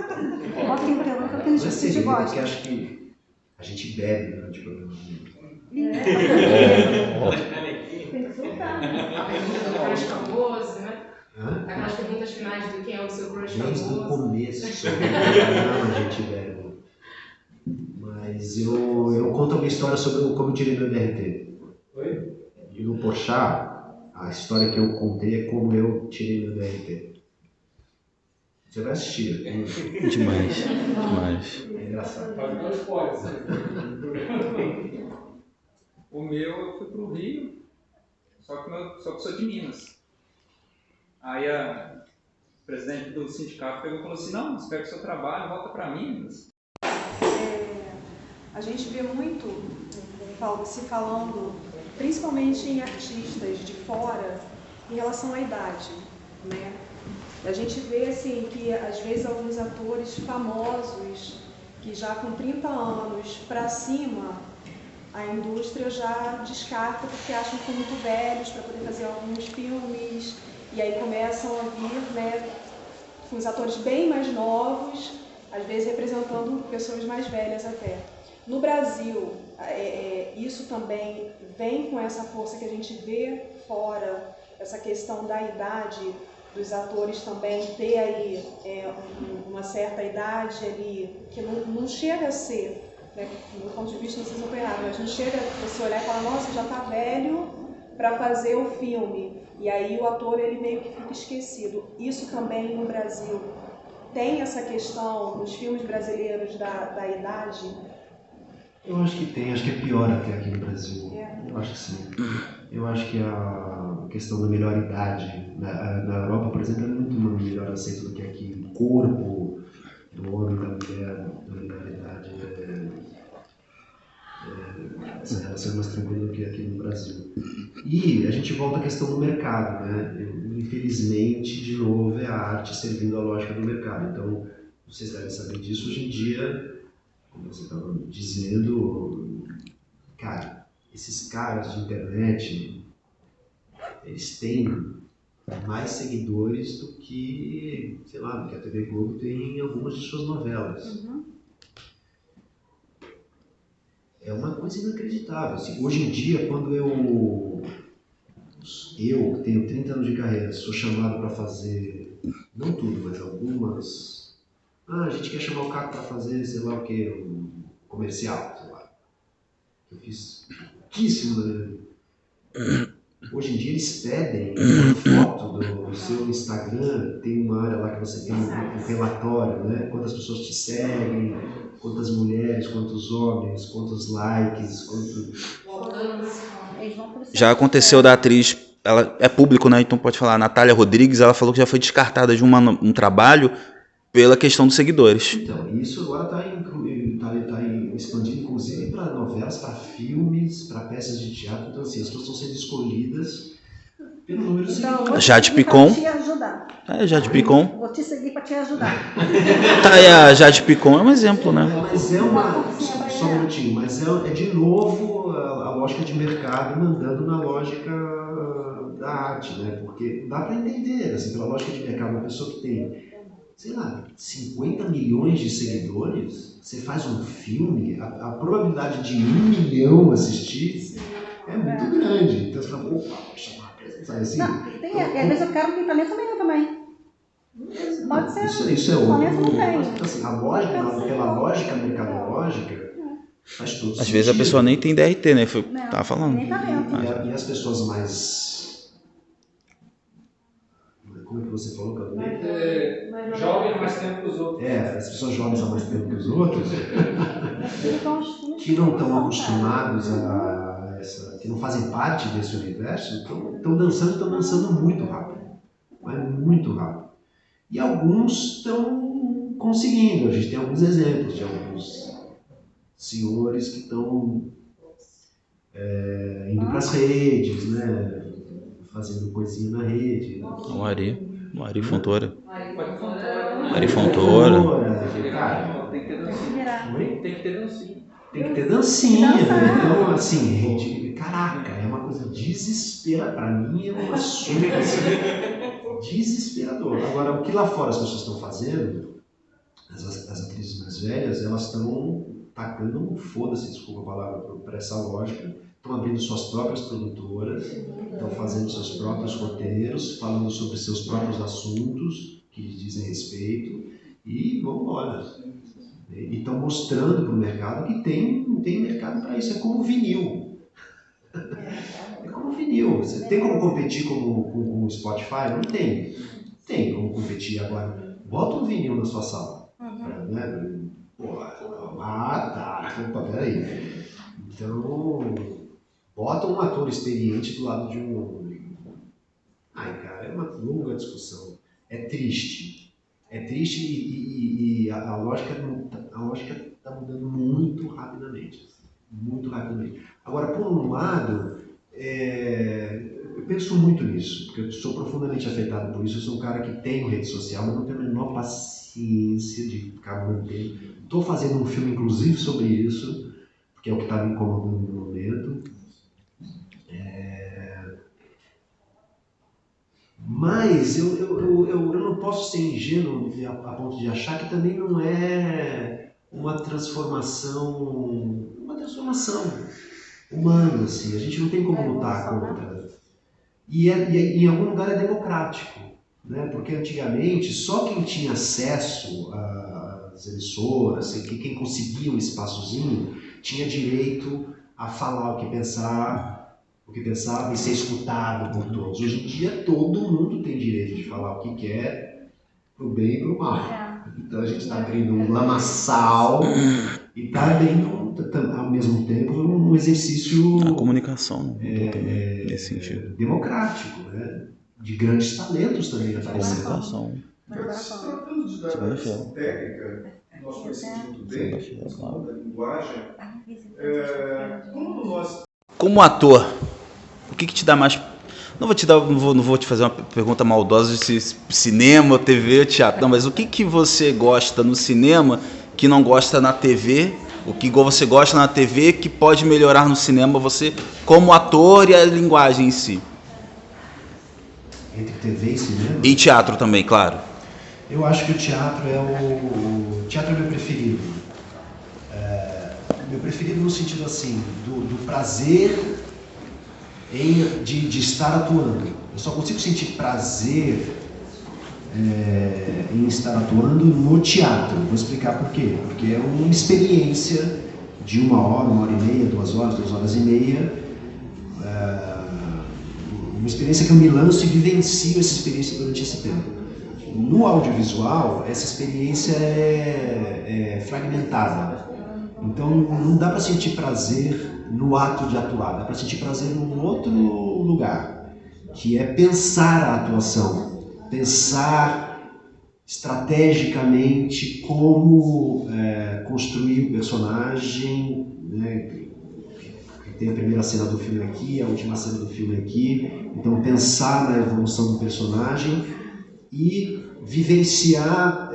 eu tenho Não é de segredo, gosto. porque acho que a gente bebe durante o programa. Crush famoso, né? Hã? Aquelas perguntas finais do quem é o seu crush Desde o famoso. começo sobre o programa a gente bebe. Mas eu conto uma história sobre como eu tirei meu DRT. Oi? E no Porchat, a história que eu contei é como eu tirei meu DRT. Você vai assistir. Demais. É engraçado. Pode dar spoiler. O meu, eu fui pro Rio, só que sou de Minas. Aí a presidente do sindicato pegou e falou assim, não, você pega o seu trabalho, volta para Minas. A gente vê muito se falando, principalmente em artistas de fora, em relação à idade, né? A gente vê assim que às vezes alguns atores famosos que já com 30 anos para cima, a indústria já descarta porque acham que são muito velhos para poder fazer alguns filmes, e aí começam a vir, né, com os atores bem mais novos, às vezes representando pessoas mais velhas até. No Brasil, isso também vem com essa força que a gente vê fora, essa questão da idade, dos atores também ter aí uma certa idade ali, que não chega a ser, né, do meu ponto de vista, não sei se eu estou errado, mas não chega a você olhar e falar, nossa, já está velho para fazer o filme. E aí o ator ele meio que fica esquecido. Isso também no Brasil tem essa questão nos filmes brasileiros da idade? Eu acho que tem, acho que é pior até aqui no Brasil. Eu acho que sim. Eu acho que a questão da melhor idade, na Europa, por exemplo, é muito melhor aceito do que aqui. O corpo do homem, da mulher, da melhor idade mais tranquilo do que aqui no Brasil. E a gente volta à questão do mercado, né? Infelizmente, de novo, é a arte servindo a lógica do mercado. Então, vocês devem saber disso hoje em dia, como você estava dizendo, cara, esses caras de internet, eles têm mais seguidores do que, sei lá, do que a TV Globo tem em algumas de suas novelas. É uma coisa inacreditável. Assim, hoje em dia, quando eu que tenho 30 anos de carreira, sou chamado para fazer, não tudo, mas algumas... a gente quer chamar o Caco para fazer, sei lá o que, um comercial, sei lá. Eu fiz pouquíssimo, né? Hoje em dia eles pedem uma foto do seu Instagram, tem uma área lá que você tem um relatório, né? Quantas pessoas te seguem, quantas mulheres, quantos homens, quantos likes, quantos... Já aconteceu da atriz, ela é público, né? Então pode falar, a Natália Rodrigues, ela falou que já foi descartada de um trabalho pela questão dos seguidores. Então, isso agora está expandindo, inclusive, para novelas, para filmes, para peças de teatro. Então, assim, as pessoas estão sendo escolhidas pelo número de seguidores. Jade Picon. Te ajudar. Jade Picon. Vou te seguir para te ajudar. Tá aí, a Jade Picon é um exemplo, né? Mas é uma... Só um minutinho. Mas é de novo a lógica de mercado mandando na lógica da arte, né? Porque dá para entender, assim, pela lógica de mercado, uma pessoa que tem, sei lá, 50 milhões de seguidores, você faz um filme, a probabilidade de 1 milhão assistir é muito grande. Então você fala, opa, vou chamar a presença. Assim, Não, tem, às vezes eu quero um pintamento também. Pode ser. Isso é outro. Não Assim, a lógica, pela lógica mercadológica, faz todo sentido. Às vezes a pessoa nem tem DRT, né? Tava falando. Nem tá vendo. E as pessoas mais... Como é que você falou, Cadu? Jovem há mais tempo que os outros. As pessoas jovens há mais tempo que os outros, que não estão acostumados que não fazem parte desse universo, estão dançando muito rápido. Mas muito rápido. E alguns estão conseguindo. A gente tem alguns exemplos de alguns senhores que estão indo para as redes, né? Fazendo coisinha na rede. O Ari Fontoura. Ari Fontoura. Cara, tem que ter dancinha. Tem que ter dancinha. Tem que ter dancinha, né? Então, assim, gente, caraca, é uma coisa desesperadora. Pra mim é uma super desesperador. Agora, o que lá fora as pessoas estão fazendo, as atrizes mais velhas, elas estão tacando um foda-se, desculpa a palavra, para essa lógica. Estão abrindo suas próprias produtoras, estão fazendo seus próprios roteiros, falando sobre seus próprios assuntos que lhes dizem respeito e vão embora. E estão mostrando para o mercado que tem mercado para isso. É como vinil. É como vinil. Você tem como competir com o Spotify? Não tem. Tem como competir agora. Bota um vinil na sua sala. Né? Tá. Opa, peraí. Então, bota um ator experiente do lado de um... Ai, cara, é uma longa discussão. É triste. É triste e a lógica está mudando muito rapidamente. Muito rapidamente. Agora, por um lado, eu penso muito nisso, porque eu sou profundamente afetado por isso. Eu sou um cara que tem rede social, mas não tenho a menor paciência de ficar mantendo. Estou fazendo um filme, inclusive, sobre isso, porque é o que está me incomodando no momento. Mas eu não posso ser ingênuo a ponto de achar que também não é uma transformação humana, assim. A gente não tem como lutar contra. E em algum lugar é democrático, né? Porque antigamente só quem tinha acesso às emissoras, quem conseguia um espaçozinho, tinha direito a falar o que pensava e ser escutado por todos. Hoje em dia todo mundo tem direito de falar o que quer, pro bem e pro mal. Então a gente está abrindo um lamaçal e está abrindo ao mesmo tempo um exercício... A comunicação, nesse sentido. Democrático, né? De grandes talentos também aparecendo. Comunicação. Tratando da questão técnica, nós conhecemos muito bem, a linguagem, como nós Como ator, o que te dá mais... Não vou te fazer uma pergunta maldosa de se cinema, TV, teatro. Não, mas o que você gosta no cinema que não gosta na TV? O que você gosta na TV que pode melhorar no cinema você como ator e a linguagem em si? Entre TV e cinema? E teatro também, claro. Eu acho que o teatro o teatro é meu preferido. Meu preferido no sentido assim, do prazer de estar atuando. Eu só consigo sentir prazer em estar atuando no teatro. Vou explicar por quê. Porque é uma experiência de 1 hora, 1h30, 2 horas, 2 horas e meia. Uma experiência que eu me lanço e vivencio essa experiência durante esse tempo. No audiovisual, essa experiência é fragmentada. Então não dá para sentir prazer no ato de atuar, dá para sentir prazer num outro lugar, que é pensar a atuação, pensar estrategicamente como construir o personagem, né? Tem a primeira cena do filme aqui, a última cena do filme aqui, então pensar na evolução do personagem e vivenciar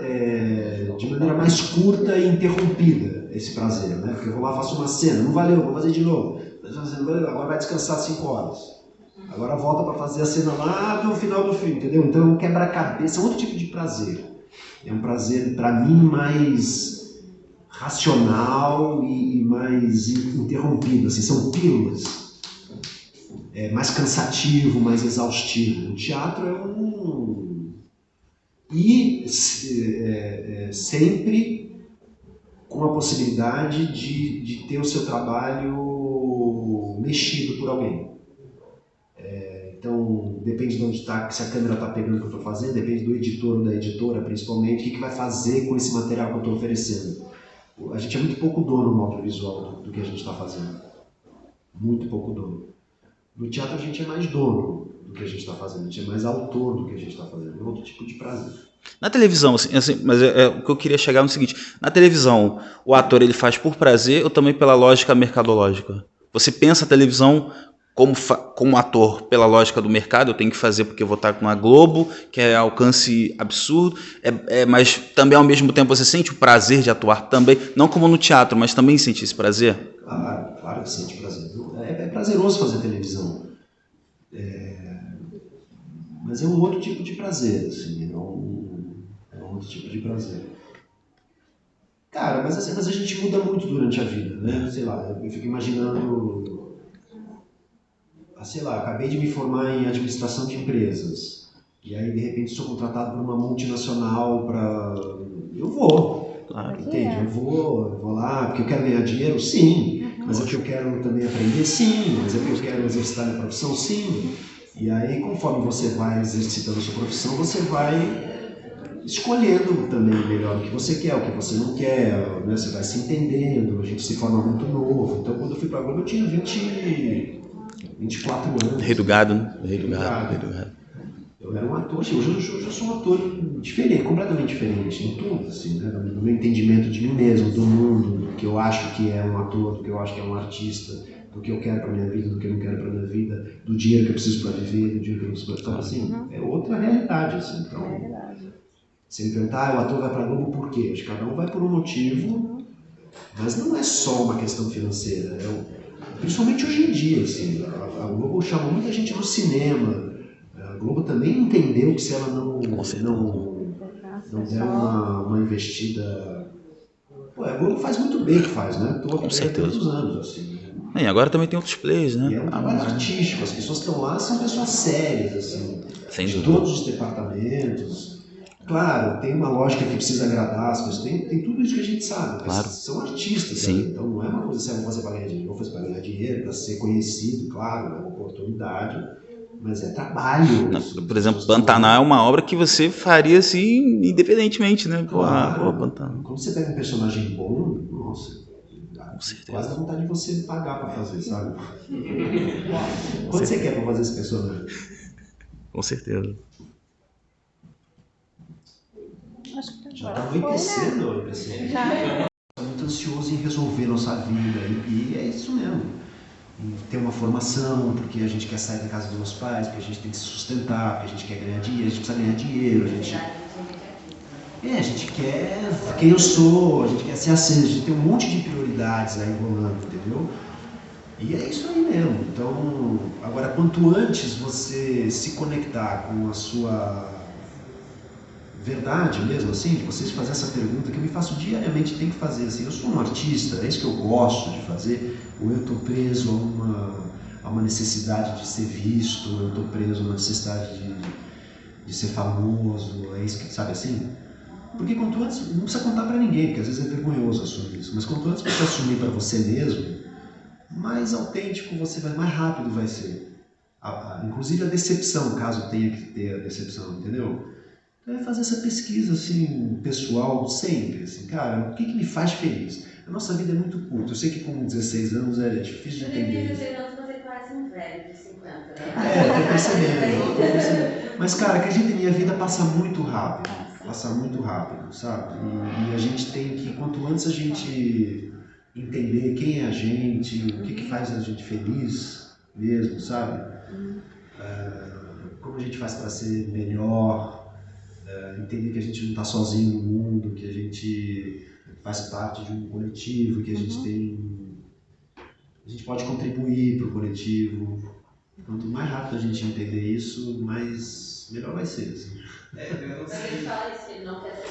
de maneira mais curta e interrompida esse prazer, né? Porque eu vou lá, faço uma cena, não valeu, vou fazer de novo, não valeu, agora vai descansar 5 horas, agora volta para fazer a cena lá no final do filme, entendeu? Então é um quebra-cabeça, é outro tipo de prazer, é um prazer para mim mais racional e mais interrompido, assim, são pílulas, mais cansativo, mais exaustivo. O teatro é E sempre com a possibilidade de ter o seu trabalho mexido por alguém. Então, depende de onde está, se a câmera está pegando o que eu estou fazendo, depende do editor ou da editora, principalmente, o que vai fazer com esse material que eu estou oferecendo. A gente é muito pouco dono no audiovisual do que a gente está fazendo. Muito pouco dono. No teatro a gente é mais dono do que a gente está fazendo, a gente é mais autor do que a gente está fazendo. É outro tipo de prazer. Na televisão, assim, mas o que eu queria chegar no seguinte: na televisão, o ator ele faz por prazer ou também pela lógica mercadológica? Você pensa a televisão como ator pela lógica do mercado, eu tenho que fazer porque eu vou estar com a Globo, que é alcance absurdo, mas também ao mesmo tempo você sente o prazer de atuar também, não como no teatro, mas também sente esse prazer? Claro que sente prazer. É prazeroso fazer televisão. Mas é um outro tipo de prazer, assim, é um outro tipo de prazer. Cara, mas a gente muda muito durante a vida, né? Sei lá, eu fico imaginando... Sei lá, acabei de me formar em administração de empresas. E aí, de repente, sou contratado por uma multinacional para... Eu vou, entende? Eu vou lá porque eu quero ganhar dinheiro? Sim. Mas é porque eu quero também aprender? Sim. Mas é porque eu quero exercitar minha profissão? Sim. E aí, conforme você vai exercitando a sua profissão, você vai escolhendo também melhor o que você quer, o que você não quer, né? Você vai se entendendo, a gente se forma muito novo. Então, quando eu fui para a Globo, eu tinha 24 anos. Rei do gado, né? Rei do gado. Eu era um ator, assim, hoje eu sou um ator diferente, completamente diferente em tudo, assim, né? No meu entendimento de mim mesmo, do mundo, do que eu acho que é um ator, do que eu acho que é um artista, do que eu quero para minha vida, do que eu não quero para minha vida, do dinheiro que eu preciso para viver, do dinheiro que eu não preciso para... Então, assim, é outra realidade, assim. Então, se me perguntar, o ator vai para a Globo por quê? Acho que cada um vai por um motivo, mas não é só uma questão financeira, principalmente hoje em dia, assim, a Globo chama muita gente do cinema. A Globo também entendeu que se ela não der uma investida... Pô, a Globo faz muito bem o que faz, né? Estou aqui há tantos anos, assim. E agora também tem outros players, né? E é um trabalho artístico, as pessoas que estão lá são pessoas sérias, assim, de todos os departamentos. Claro, tem uma lógica que precisa agradar as pessoas, tem tudo isso que a gente sabe, mas são artistas, sim. Né? Então não é uma coisa assim, vou fazer para ganhar dinheiro, vou fazer para ganhar dinheiro, para ser conhecido, claro, é uma oportunidade, mas é trabalho. Não, por exemplo, Pantanal é uma obra que você faria assim, independentemente, né? Claro. Pantanal. Quando você pega um personagem bom, nossa, quase dá vontade de você pagar para fazer, sabe? Quanto você quer para fazer esse personagem? Com certeza. Já está anoitecendo, pessoal. Estou muito ansioso em resolver nossa vida e é isso mesmo. em ter uma formação, porque a gente quer sair da casa dos nossos pais, porque a gente tem que se sustentar, porque a gente quer ganhar dinheiro, a gente precisa ganhar dinheiro, a gente quer quem eu sou, a gente quer ser assim, a gente tem um monte de prioridades aí rolando, entendeu? E é isso aí mesmo. Então, agora, quanto antes você se conectar com a sua verdade mesmo, assim, de vocês fazerem essa pergunta que eu me faço diariamente, tem que fazer assim, eu sou um artista, é isso que eu gosto de fazer, ou eu estou preso a uma necessidade de ser visto, ou eu estou preso a uma necessidade de ser famoso, é isso que, sabe assim? Porque quanto antes, não precisa contar para ninguém, porque às vezes é vergonhoso assumir isso, mas quanto antes você assumir para você mesmo, mais autêntico você vai, mais rápido vai ser. Inclusive a decepção, caso tenha que ter a decepção, entendeu? Então é fazer essa pesquisa assim, pessoal, sempre, assim, cara, o que me faz feliz? A nossa vida é muito curta, eu sei que com 16 anos é difícil de entender. 16 anos você parece um velho de 50, né? Tô percebendo. Mas cara, acredita, minha vida passa muito rápido, sabe? E a gente tem que, quanto antes a gente entender quem é a gente, o que faz a gente feliz mesmo, sabe? Como a gente faz para ser melhor, entender que a gente não está sozinho no mundo, que a gente faz parte de um coletivo, que a gente pode contribuir para o coletivo. Quanto mais rápido a gente entender isso, melhor vai ser. Assim. Quando ele fala isso, que ele não quer ser